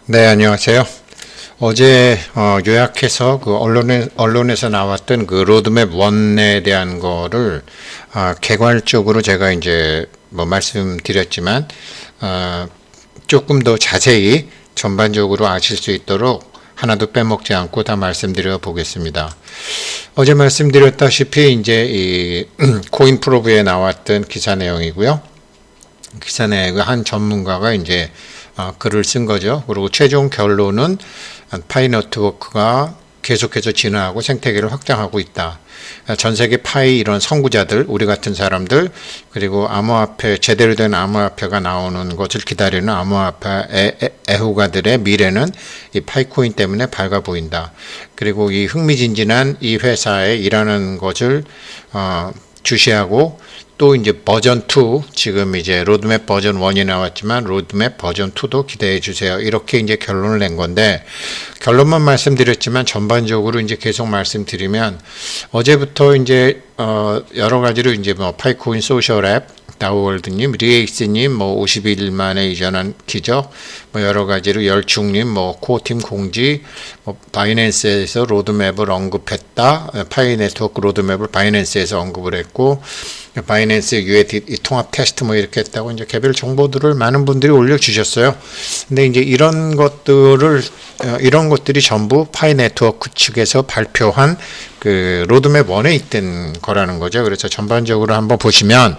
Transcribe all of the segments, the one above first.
네, 안녕하세요. 어제 요약해서 그 언론에서 나왔던 그 로드맵 1에 대한 거를 개괄적으로 제가 이제 뭐 말씀드렸지만 조금 더 자세히 전반적으로 아실 수 있도록 하나도 빼먹지 않고 다 말씀드려 보겠습니다. 어제 말씀드렸다시피 이제 이 코인 프로브에 나왔던 기사 내용이고요. 기사 내용을 한 전문가가 이제 글을 쓴 거죠. 그리고 최종 결론은 파이 네트워크가 계속해서 진화하고 생태계를 확장하고 있다. 전 세계 파이 이런 선구자들, 우리 같은 사람들, 그리고 암호화폐, 제대로 된 암호화폐가 나오는 것을 기다리는 암호화폐 애호가들의 미래는 이 파이코인 때문에 밝아 보인다. 그리고 이 흥미진진한 이 회사에 일하는 것을 주시하고 또 이제 버전 2, 지금 이제 로드맵 버전 1이 나왔지만 로드맵 버전 2도 기대해 주세요. 이렇게 이제 결론을 낸 건데, 결론만 말씀드렸지만 전반적으로 이제 계속 말씀드리면, 어제부터 이제 여러 가지로 이제 뭐 파이코인 소셜 앱, 다우월드님, 리에이스님, 뭐 50일 만에 이전한 기적, 뭐 여러 가지로 열중님, 뭐 코어팀 공지, 뭐 바이낸스에서 로드맵을 언급했다. 파이 네트워크 로드맵을 바이낸스에서 언급을 했고, 바이낸스 USDT 통합 테스트 뭐 이렇게 했다고 이제 개별 정보들을 많은 분들이 올려주셨어요. 근데 이제 이런 것들이 전부 파이 네트워크 측에서 발표한 그 로드맵 1에 있던 거라는 거죠. 그래서 전반적으로 한번 보시면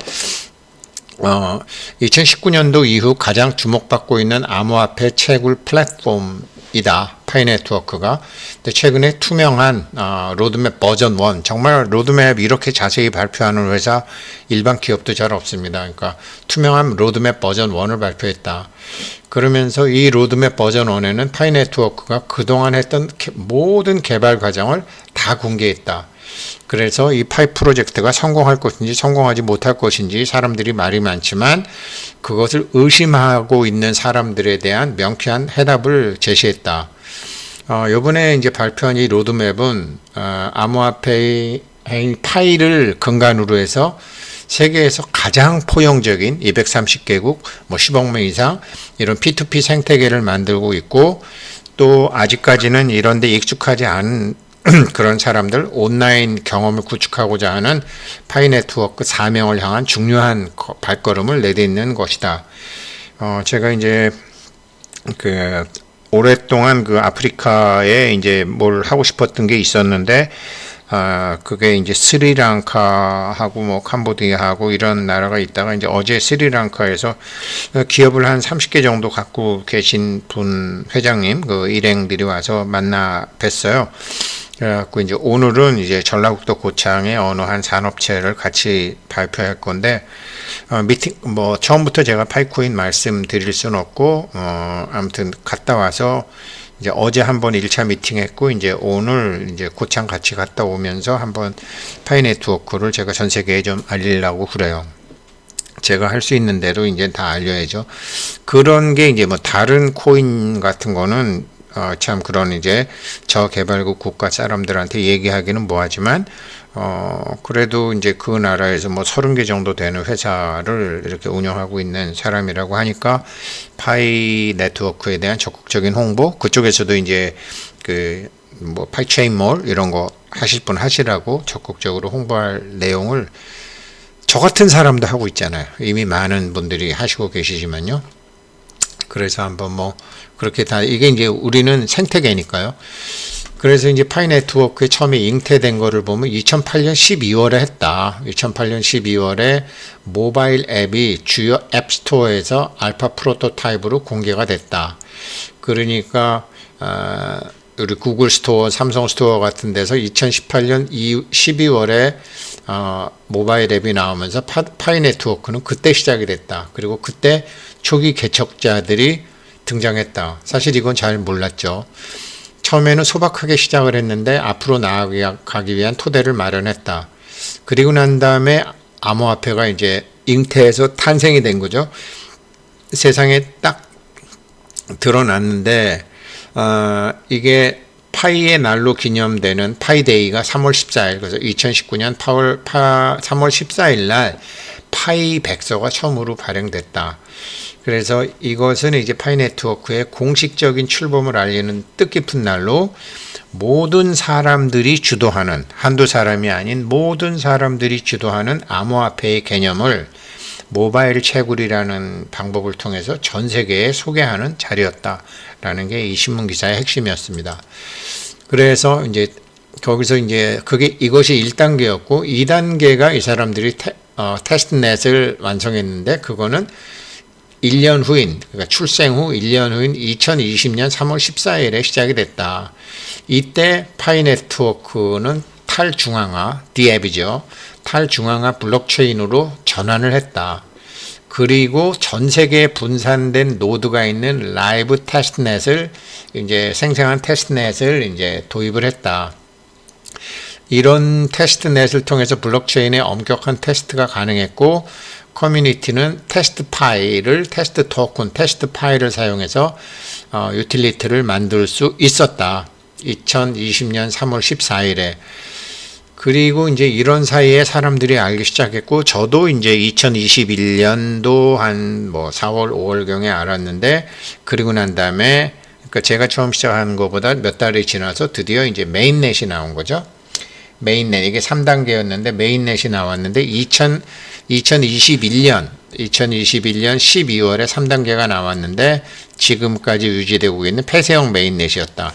2019년도 이후 가장 주목받고 있는 암호화폐 채굴 플랫폼이다. 파이 네트워크가. 근데 최근에 투명한 로드맵 버전 1, 정말 로드맵 이렇게 자세히 발표하는 회사 일반 기업도 잘 없습니다. 그러니까 투명한 로드맵 버전 1을 발표했다. 그러면서 이 로드맵 버전 1에는 파이 네트워크가 그동안 했던 모든 개발 과정을 다 공개했다. 그래서 이 파이 프로젝트가 성공할 것인지 성공하지 못할 것인지 사람들이 말이 많지만 그것을 의심하고 있는 사람들에 대한 명쾌한 해답을 제시했다. 요번에 이제 발표한 이 로드맵은 암호화폐의 파이를 근간으로 해서 세계에서 가장 포용적인 230개국, 뭐 10억 명 이상 이런 P2P 생태계를 만들고 있고, 또 아직까지는 이런 데 익숙하지 않은 그런 사람들, 온라인 경험을 구축하고자 하는 파이 네트워크 사명을 향한 중요한 발걸음을 내딛는 것이다. 제가 이제 오랫동안 아프리카에 이제 뭘 하고 싶었던 게 있었는데, 그게 이제 스리랑카하고 뭐 캄보디아하고 이런 나라가 있다가 이제 어제 스리랑카에서 기업을 한 30개 정도 갖고 계신 분 회장님, 그 일행들이 와서 만나 뵀어요. 그래갖고 이제 오늘은 이제 전라북도 고창의 어느 한 산업체를 같이 발표할 건데, 미팅, 뭐, 처음부터 제가 파이코인 말씀드릴 수는 없고, 아무튼 갔다 와서 이제 어제 한번 1차 미팅 했고, 이제 오늘 이제 고창 같이 갔다 오면서 한번 파이 네트워크를 제가 전 세계에 좀 알리려고 그래요. 제가 할 수 있는 대로 이제 다 알려야죠. 그런 게 이제 뭐 다른 코인 같은 거는 참 그런 이제 저개발국 국가 사람들한테 얘기하기는 뭐하지만 그래도 이제 그 나라에서 뭐 30개 정도 되는 회사를 이렇게 운영하고 있는 사람이라고 하니까 파이 네트워크에 대한 적극적인 홍보, 그쪽에서도 이제 뭐 파이체인몰 이런 거 하실 분 하시라고 적극적으로 홍보할 내용을 저 같은 사람도 하고 있잖아요. 이미 많은 분들이 하시고 계시지만요. 그래서 한번 뭐 그렇게 다 이게 이제 우리는 생태계니까요. 그래서 이제 파이 네트워크에 처음에 잉태된 거를 보면 2008년 12월에 했다. 2008년 12월에 모바일 앱이 주요 앱스토어에서 알파 프로토타입으로 공개가 됐다. 그러니까 우리 구글 스토어, 삼성 스토어 같은 데서 2018년 12월에 모바일 앱이 나오면서 파이 네트워크는 그때 시작이 됐다. 그리고 그때 초기 개척자들이 등장했다. 사실 이건 잘 몰랐죠. 처음에는 소박하게 시작을 했는데 앞으로 나아가기 위한 토대를 마련했다. 그리고 난 다음에 암호화폐가 이제 잉태해서 탄생이 된 거죠. 세상에 딱 드러났는데 이게 파이의 날로 기념되는 파이데이가 3월 14일, 그래서 2019년 3월 14일 날 파이 백서가 처음으로 발행됐다. 그래서 이것은 이제 파이 네트워크의 공식적인 출범을 알리는 뜻깊은 날로 모든 사람들이 주도하는, 한두 사람이 아닌 모든 사람들이 주도하는 암호화폐의 개념을 모바일 채굴이라는 방법을 통해서 전 세계에 소개하는 자리였다라는 게 이 신문 기사의 핵심이었습니다. 그래서 이제 거기서 이제 이것이 1단계였고 2단계가 이 사람들이 테스트넷을 완성했는데 그거는 1년 후인, 그러니까 출생 후 1년 후인 2020년 3월 14일에 시작이 됐다. 이때 파이 네트워크는 탈중앙화, 디앱이죠. 탈중앙화 블록체인으로 전환을 했다. 그리고 전 세계에 분산된 노드가 있는 라이브 테스트넷을 이제 생생한 테스트넷을 이제 도입을 했다. 이런 테스트넷을 통해서 블록체인의 엄격한 테스트가 가능했고 커뮤니티는 테스트 토큰, 테스트 파일을 사용해서 유틸리티를 만들 수 있었다. 2020년 3월 14일에. 그리고 이제 이런 사이에 사람들이 알기 시작했고, 저도 이제 2021년도 한 뭐 4월, 5월경에 알았는데, 그리고 난 다음에, 그러니까 제가 처음 시작한 것보다 몇 달이 지나서 드디어 이제 메인넷이 나온 거죠. 메인넷, 이게 3단계였는데 메인넷이 나왔는데 2021년 12월에 3단계가 나왔는데 지금까지 유지되고 있는 폐쇄형 메인넷이었다.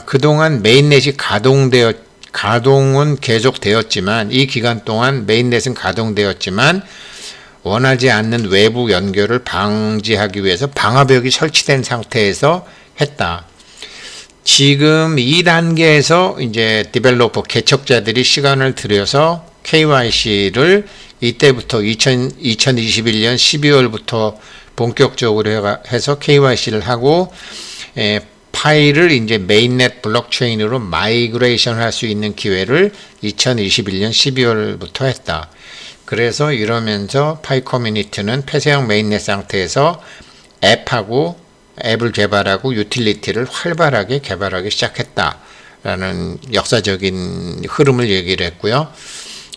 그동안 메인넷이 가동은 계속되었지만 이 기간 동안 메인넷은 가동되었지만 원하지 않는 외부 연결을 방지하기 위해서 방화벽이 설치된 상태에서 했다. 지금 2단계에서 이제 디벨로퍼 개척자들이 시간을 들여서 KYC를 이때부터 2021년 12월부터 본격적으로 해서 KYC를 하고 파일을 이제 메인넷 블록체인으로 마이그레이션 할 수 있는 기회를 2021년 12월부터 했다. 그래서 이러면서 파이 커뮤니티는 폐쇄형 메인넷 상태에서 앱을 개발하고 유틸리티를 활발하게 개발하기 시작했다라는 역사적인 흐름을 얘기를 했고요.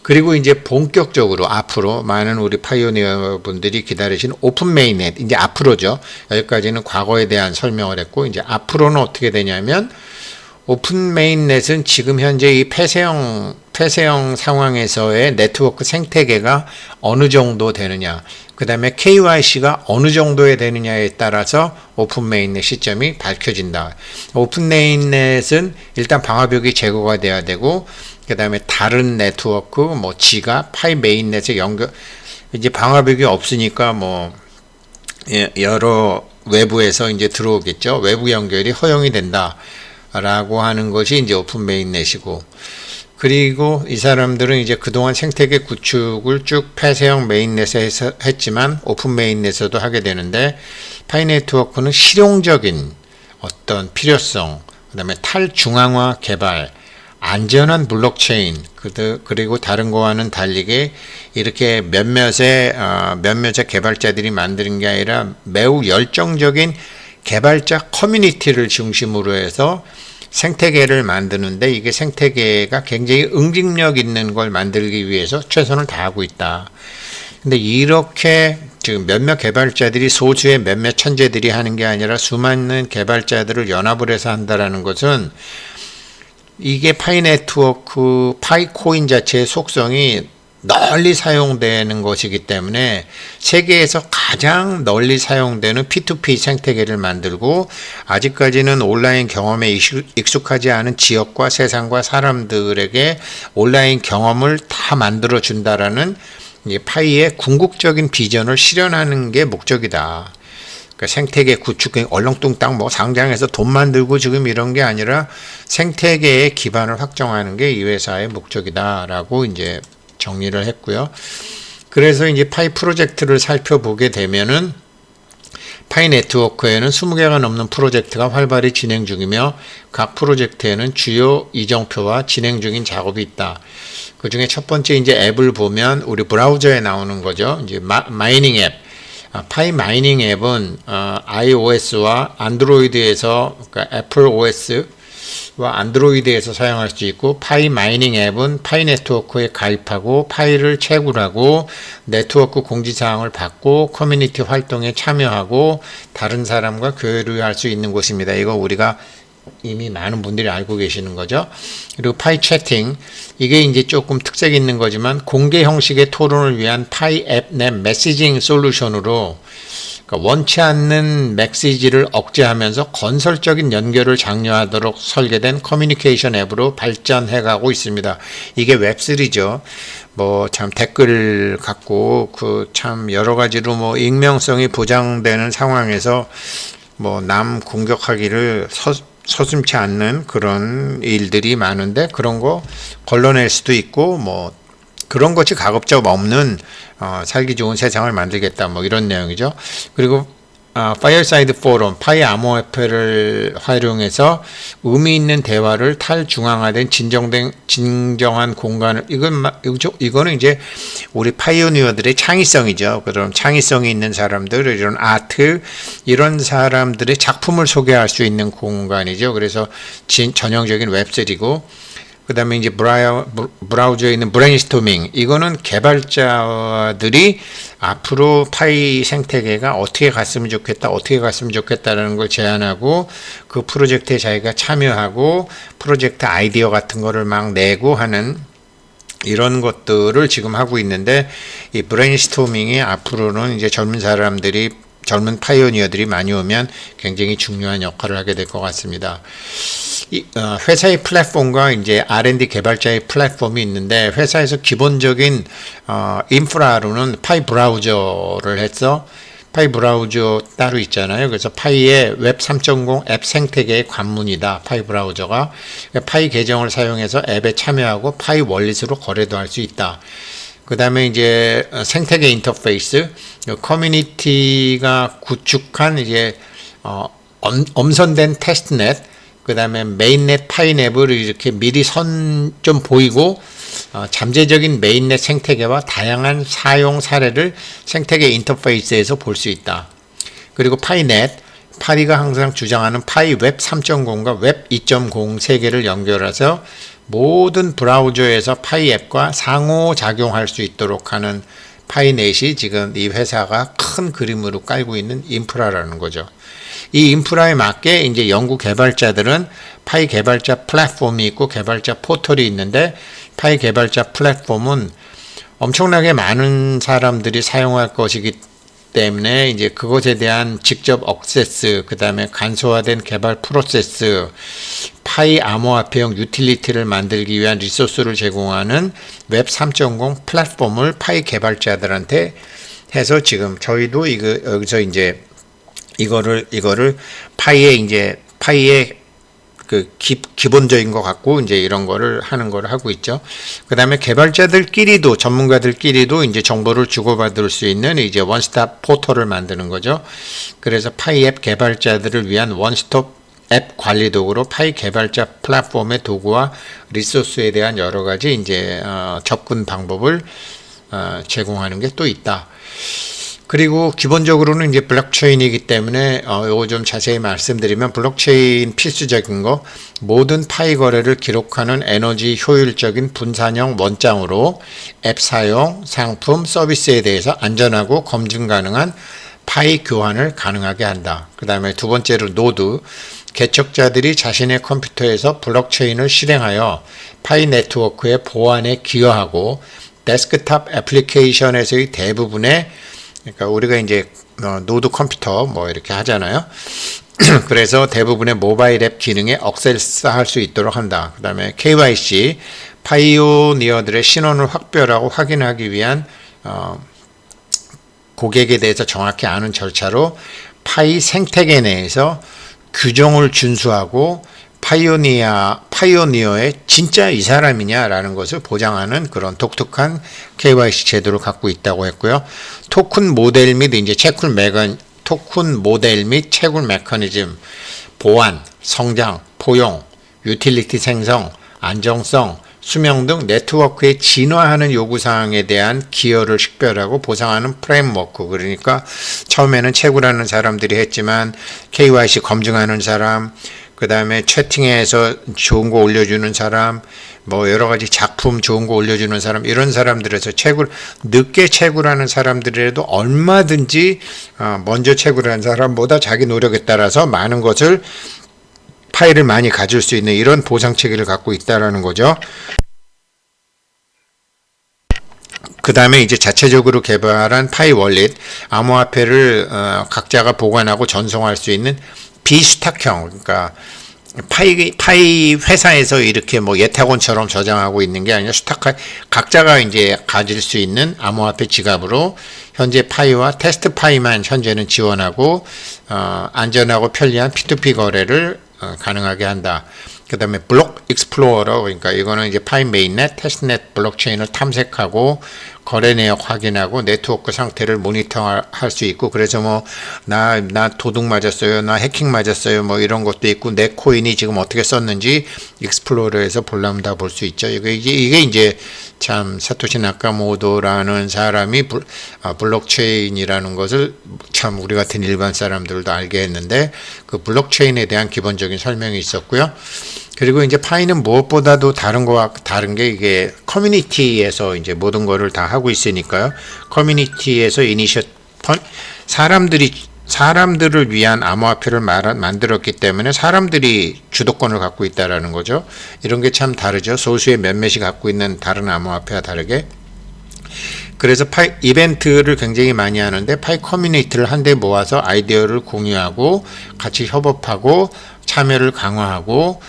그리고 이제 본격적으로 앞으로 많은 우리 파이오니어 분들이 기다리신 오픈 메인넷, 이제 앞으로죠. 여기까지는 과거에 대한 설명을 했고, 이제 앞으로는 어떻게 되냐면, 오픈 메인넷은 지금 현재 이 폐쇄형 상황에서의 네트워크 생태계가 어느 정도 되느냐, 그 다음에 KYC가 어느 정도에 되느냐에 따라서 오픈 메인넷 시점이 밝혀진다. 오픈 메인넷은 일단 방화벽이 제거가 돼야 되고, 그 다음에 다른 네트워크, 지가 파이 메인넷에 이제 방화벽이 없으니까 여러 외부에서 이제 들어오겠죠. 외부 연결이 허용이 된다라고 하는 것이 이제 오픈 메인넷이고, 그리고 이 사람들은 이제 그동안 생태계 구축을 쭉 폐쇄형 메인넷에서 했지만 오픈 메인넷에서도 하게 되는데, 파이 네트워크는 실용적인 어떤 필요성, 그 다음에 탈중앙화 개발, 안전한 블록체인, 그리고 다른 거와는 달리게 이렇게 몇몇의 개발자들이 만드는 게 아니라 매우 열정적인 개발자 커뮤니티를 중심으로 해서 생태계를 만드는데, 이게 생태계가 굉장히 응집력 있는 걸 만들기 위해서 최선을 다하고 있다. 근데 이렇게 지금 몇몇 개발자들이, 소수의 몇몇 천재들이 하는 게 아니라 수많은 개발자들을 연합을 해서 한다라는 것은, 이게 파이 네트워크, 파이코인 자체의 속성이 널리 사용되는 것이기 때문에 세계에서 가장 널리 사용되는 P2P 생태계를 만들고, 아직까지는 온라인 경험에 익숙하지 않은 지역과 세상과 사람들에게 온라인 경험을 다 만들어 준다라는 파이의 궁극적인 비전을 실현하는 게 목적이다. 그러니까 생태계 구축, 얼렁뚱땅 상장해서 돈 만들고 지금 이런 게 아니라 생태계의 기반을 확정하는 게 이 회사의 목적이다라고 이제 정리를 했고요. 그래서 이제 파이 프로젝트를 살펴보게 되면은 파이 네트워크에는 20개가 넘는 프로젝트가 활발히 진행 중이며, 각 프로젝트에는 주요 이정표와 진행 중인 작업이 있다. 그 중에 첫 번째 이제 앱을 보면 우리 브라우저에 나오는 거죠. 이제 마이닝 앱. 파이 마이닝 앱은 iOS와 안드로이드에서, 그러니까 애플 OS, 안드로이드에서 사용할 수 있고, 파이 마이닝 앱은 파이 네트워크에 가입하고 파이를 채굴하고 네트워크 공지사항을 받고 커뮤니티 활동에 참여하고 다른 사람과 교류할 수 있는 곳입니다. 이거 우리가 이미 많은 분들이 알고 계시는 거죠. 그리고 파이 채팅, 이게 이제 조금 특색 있는 거지만 공개 형식의 토론을 위한 파이 앱 내 메시징 솔루션으로, 그러니까 원치 않는 메시지를 억제하면서 건설적인 연결을 장려하도록 설계된 커뮤니케이션 앱으로 발전해가고 있습니다. 이게 웹3죠. 뭐 참 댓글 갖고 그 참 여러 가지로 뭐 익명성이 보장되는 상황에서 뭐 남 공격하기를 서슴지 않는 그런 일들이 많은데, 그런 거 걸러낼 수도 있고, 뭐 그런 것이 가급적 없는 살기 좋은 세상을 만들겠다, 뭐 이런 내용이죠. 그리고 파이어사이드 포럼, 파이 암호화폐를 활용해서 의미 있는 대화를 탈중앙화된 진정한 공간을, 이거는 이제 우리 파이오니어들의 창의성이죠. 그런 창의성이 있는 사람들, 이런 아트, 이런 사람들의 작품을 소개할 수 있는 공간이죠. 그래서 전형적인 웹3고, 그 다음에 이제 브라우저에 있는 브레인스토밍, 이거는 개발자들이 앞으로 파이 생태계가 어떻게 갔으면 좋겠다라는 걸 제안하고, 그 프로젝트에 자기가 참여하고 프로젝트 아이디어 같은 거를 막 내고 하는 이런 것들을 지금 하고 있는데, 이 브레인스토밍이 앞으로는 이제 젊은 파이오니어들이 많이 오면 굉장히 중요한 역할을 하게 될 것 같습니다. 회사의 플랫폼과 이제 R&D 개발자의 플랫폼이 있는데, 회사에서 기본적인 인프라로는 파이 브라우저를 해서, 파이 브라우저 따로 있잖아요. 그래서 파이의 웹 3.0 앱 생태계의 관문이다, 파이 브라우저가. 파이 계정을 사용해서 앱에 참여하고 파이 월릿으로 거래도 할 수 있다. 그 다음에 이제 생태계 인터페이스, 커뮤니티가 구축한 이제 엄선된 테스트넷, 그 다음에 메인넷, 파이넷을 이렇게 미리 좀 보이고, 잠재적인 메인넷 생태계와 다양한 사용 사례를 생태계 인터페이스에서 볼 수 있다. 그리고 파이넷, 파리가 항상 주장하는 파이 웹 3.0과 웹 2.0 세계를 연결해서 모든 브라우저에서 파이 앱과 상호작용할 수 있도록 하는 파이넷이 지금 이 회사가 큰 그림으로 깔고 있는 인프라라는 거죠. 이 인프라에 맞게 이제 연구 개발자들은 파이 개발자 플랫폼이 있고 개발자 포털이 있는데, 파이 개발자 플랫폼은 엄청나게 많은 사람들이 사용할 것이기 때문에 이제 그것에 대한 직접 액세스, 그 다음에 간소화된 개발 프로세스, 파이 암호화폐형 유틸리티를 만들기 위한 리소스를 제공하는 웹 3.0 플랫폼을 파이 개발자들한테 해서, 지금 저희도 여기서 이제 이거를 파이의 그 기본적인 것 같고 이제 이런 거를 하는 거를 하고 있죠. 그 다음에 개발자들끼리도, 전문가들끼리도 이제 정보를 주고받을 수 있는 이제 원스톱 포털을 만드는 거죠. 그래서 파이 앱 개발자들을 위한 원스톱 앱 관리 도구로 파이 개발자 플랫폼의 도구와 리소스에 대한 여러 가지 이제 접근 방법을 제공하는 게 또 있다. 그리고 기본적으로는 이제 블록체인이기 때문에 요거 좀 자세히 말씀드리면, 블록체인 필수적인 거, 모든 파이 거래를 기록하는 에너지 효율적인 분산형 원장으로 앱 사용, 상품, 서비스에 대해서 안전하고 검증 가능한 파이 교환을 가능하게 한다. 그 다음에 두 번째로 노드, 개척자들이 자신의 컴퓨터에서 블록체인을 실행하여 파이 네트워크의 보안에 기여하고, 데스크탑 애플리케이션에서의 대부분의, 그러니까 우리가 이제 노드 컴퓨터 뭐 이렇게 하잖아요. 그래서 대부분의 모바일 앱 기능에 액세스할 수 있도록 한다. 그 다음에 KYC, 파이오니어들의 신원을 확별하고 확인하기 위한 고객에 대해서 정확히 아는 절차로 파이 생태계 내에서 규정을 준수하고 파이오니어의 진짜 이 사람이냐라는 것을 보장하는 그런 독특한 KYC 제도를 갖고 있다고 했고요. 토큰 모델 및 채굴 메커니즘, 보안, 성장, 포용, 유틸리티 생성, 안정성, 수명 등 네트워크에 진화하는 요구사항에 대한 기여를 식별하고 보상하는 프레임워크. 그러니까 처음에는 채굴하는 사람들이 했지만 KYC 검증하는 사람, 그 다음에 채팅해서 좋은 거 올려주는 사람, 뭐 여러 가지 작품 좋은 거 올려주는 사람, 이런 사람들에서 늦게 채굴하는 사람들이라도 얼마든지 먼저 채굴한 사람보다 자기 노력에 따라서 많은 것을 파일을 많이 가질 수 있는 이런 보상 체계를 갖고 있다라는 거죠. 그 다음에 이제 자체적으로 개발한 파이 월릿, 암호화폐를 각자가 보관하고 전송할 수 있는 비수탁형, 그러니까 파이 회사에서 이렇게 뭐 예탁원처럼 저장하고 있는 게 아니라 각자가 이제 가질 수 있는 암호화폐 지갑으로 현재 파이와 테스트 파이만 현재는 지원하고 안전하고 편리한 P2P 거래를 가능하게 한다. 그 다음에 블록 익스플로러, 그러니까 이거는 이제 파이 메인넷, 테스트넷 블록체인을 탐색하고 거래 내역 확인하고 네트워크 상태를 모니터할 수 있고, 그래서 뭐 나 도둑 맞았어요, 나 해킹 맞았어요, 뭐 이런 것도 있고, 내 코인이 지금 어떻게 썼는지 익스플로러에서 보려면 다 볼 수 있죠. 이게 이제 참 사토시 나카모토라는 사람이 블록체인이라는 것을 참 우리 같은 일반 사람들도 알게 했는데, 그 블록체인에 대한 기본적인 설명이 있었고요. 그리고 이제 파이는 무엇보다도 다른 게 이게 커뮤니티에서 이제 모든 거를 다 하고 있으니까요. 커뮤니티에서 사람들을 위한 암호화폐를 만들었기 때문에 사람들이 주도권을 갖고 있다라는 거죠. 이런 게 참 다르죠. 소수의 몇몇이 갖고 있는 다른 암호화폐와 다르게. 그래서 파이 이벤트를 굉장히 많이 하는데, 파이 커뮤니티를 한데 모아서 아이디어를 공유하고 같이 협업하고 참여를 강화하고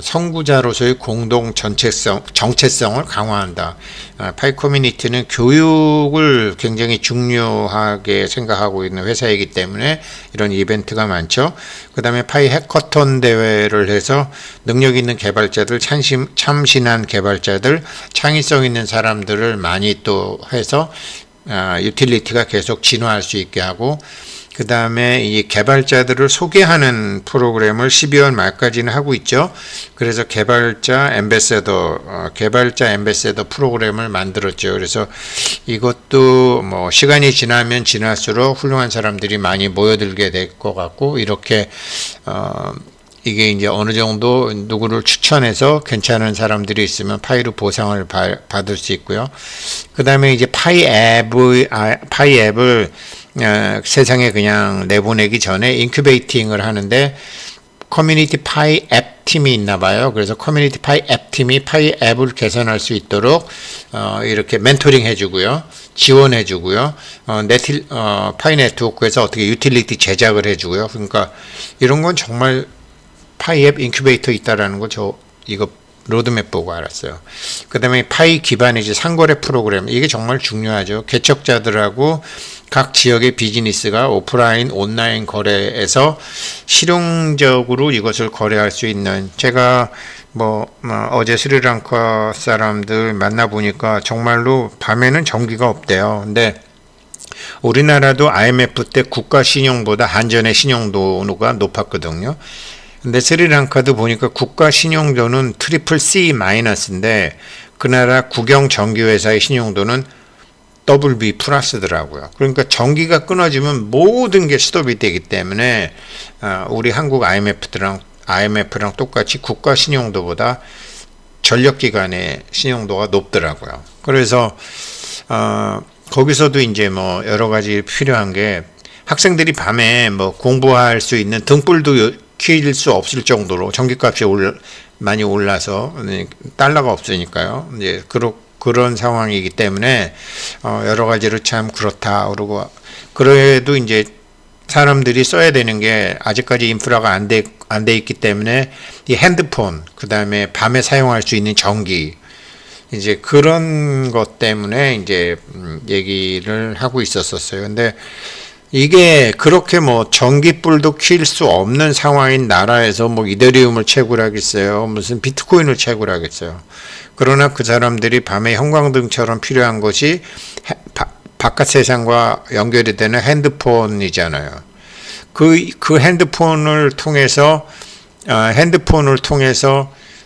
선구자로서의 공동 정체성을 강화한다. 파이 커뮤니티는 교육을 굉장히 중요하게 생각하고 있는 회사이기 때문에 이런 이벤트가 많죠. 그 다음에 파이 해커톤 대회를 해서 능력 있는 개발자들, 참신한 개발자들, 창의성 있는 사람들을 많이 또 해서 유틸리티가 계속 진화할 수 있게 하고, 그 다음에 이 개발자들을 소개하는 프로그램을 12월 말까지는 하고 있죠. 그래서 개발자 엠베서더 프로그램을 만들었죠. 그래서 이것도 뭐 시간이 지나면 지날수록 훌륭한 사람들이 많이 모여들게 될 것 같고, 이렇게 이게 이제 어느 정도 누구를 추천해서 괜찮은 사람들이 있으면 파이로 보상을 받을 수 있고요. 그 다음에 이제 파이 앱을 세상에 그냥 내보내기 전에 인큐베이팅을 하는데, 커뮤니티 파이 앱 팀이 있나 봐요. 그래서 커뮤니티 파이 앱 팀이 파이 앱을 개선할 수 있도록 이렇게 멘토링 해주고요, 지원해주고요, 파이 네트워크에서 어떻게 유틸리티 제작을 해주고요. 그러니까 이런 건 정말 파이 앱 인큐베이터 있다라는 거 이거 로드맵 보고 알았어요. 그 다음에 파이 기반의 이제 상거래 프로그램, 이게 정말 중요하죠. 개척자들하고 각 지역의 비즈니스가 오프라인, 온라인 거래에서 실용적으로 이것을 거래할 수 있는, 제가 어제 스리랑카 사람들 만나보니까 정말로 밤에는 전기가 없대요. 근데 우리나라도 IMF 때 국가 신용보다 한전의 신용도가 높았거든요. 근데 스리랑카도 보니까 국가 신용도는 트리플 C 마이너스인데, 그 나라 국영 전기회사의 신용도는 WB 플러스더라고요. 그러니까 전기가 끊어지면 모든 게 스톱이 되기 때문에 우리 한국 IMF랑 똑같이 국가 신용도보다 전력기관의 신용도가 높더라고요. 그래서 거기서도 이제 뭐 여러 가지 필요한 게, 학생들이 밤에 뭐 공부할 수 있는 등불도 킬 수 없을 정도로 전기값이 많이 올라서 달러가 없으니까요. 이제 그런 상황이기 때문에 여러 가지로 참 그렇다. 그래도 이제 사람들이 써야 되는 게 아직까지 인프라가 안 돼 있기 때문에 이 핸드폰, 그 다음에 밤에 사용할 수 있는 전기, 이제 그런 것 때문에 이제 얘기를 하고 있었어요. 근데 이게 그렇게 뭐 전기불도 킬 수 없는 상황인 나라에서 뭐 이더리움을 채굴하겠어요? 무슨 비트코인을 채굴하겠어요? 그러나 그 사람들이 밤에 형광등처럼 필요한 것이 바깥 세상과 연결이 되는 핸드폰이잖아요. 그 핸드폰을 통해서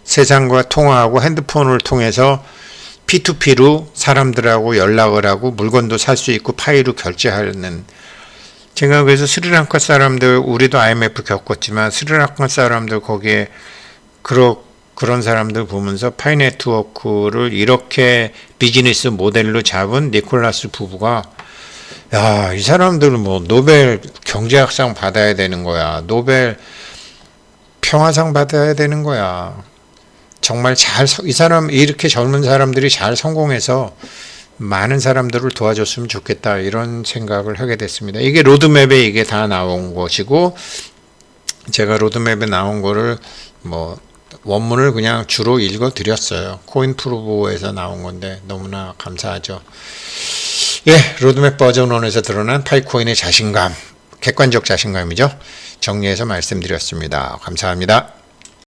세상과 통화하고, 핸드폰을 통해서 P2P로 사람들하고 연락을 하고 물건도 살 수 있고 파이로 결제하는, 제가 그래서 스리랑카 사람들, 우리도 IMF 겪었지만 스리랑카 사람들 거기에 그런 사람들 보면서 파이네트워크를 이렇게 비즈니스 모델로 잡은 니콜라스 부부가, 야, 이 사람들은 뭐 노벨 경제학상 받아야 되는 거야. 노벨 평화상 받아야 되는 거야. 정말 이 사람, 이렇게 젊은 사람들이 잘 성공해서 많은 사람들을 도와줬으면 좋겠다, 이런 생각을 하게 됐습니다. 이게 로드맵에 이게 다 나온 것이고, 제가 로드맵에 나온 거를 뭐 원문을 그냥 주로 읽어 드렸어요. 코인프로브에서 나온 건데 너무나 감사하죠. 예, 로드맵 버전 1에서 드러난 파이코인의 자신감, 객관적 자신감이죠. 정리해서 말씀드렸습니다. 감사합니다.